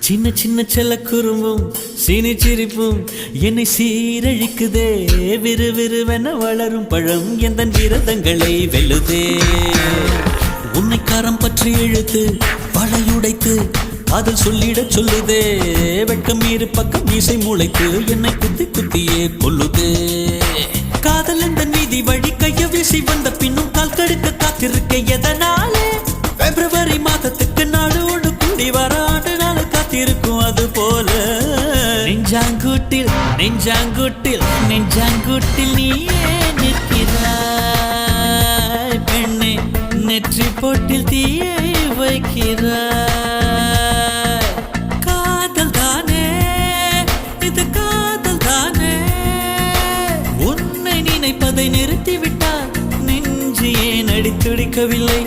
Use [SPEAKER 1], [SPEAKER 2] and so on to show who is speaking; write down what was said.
[SPEAKER 1] சின்ன சின்ன செல்ல குறும்பும் சீனி சிரிப்பும் என்னை சீரழிக்குதே. விறுவிறுவென வளரும் பழம் எந்த விரதங்களை வெல்லுதே. உன்னை கரம் பற்றி இழுத்து வளையுடைத்து காதல் சொல்லிடச் சொல்லுதே. வெட்கம் இரு பக்கம் மீசை முளைத்து என்னை குத்தி குத்தியே கொல்லுதே. காதல் எந்த நீதி வழி கைய வீசி வந்த பின்னும் கால் கடுக்க காத்திருக்க எதனாலே? பிப்ரவரி மாதத்துக்கு நாடோடு கூடி வர ஆண்டு நாள் காத்திருக்கும். அது போல நெஞ்சாங்கூட்டில் நெஞ்சாங்கூட்டில் நெஞ்சாங்கூட்டில் நீயே நிற்கிறாய் பெண்ணே. நெற்றி போட்டில் தீயை வைக்கிறாய். காதல் தானே இது, காதல் தானே. உன்னை நினைப்பதை நிறுத்திவிட்டால் நெஞ்சு ஏன் அடித்துடிக்கவில்லை?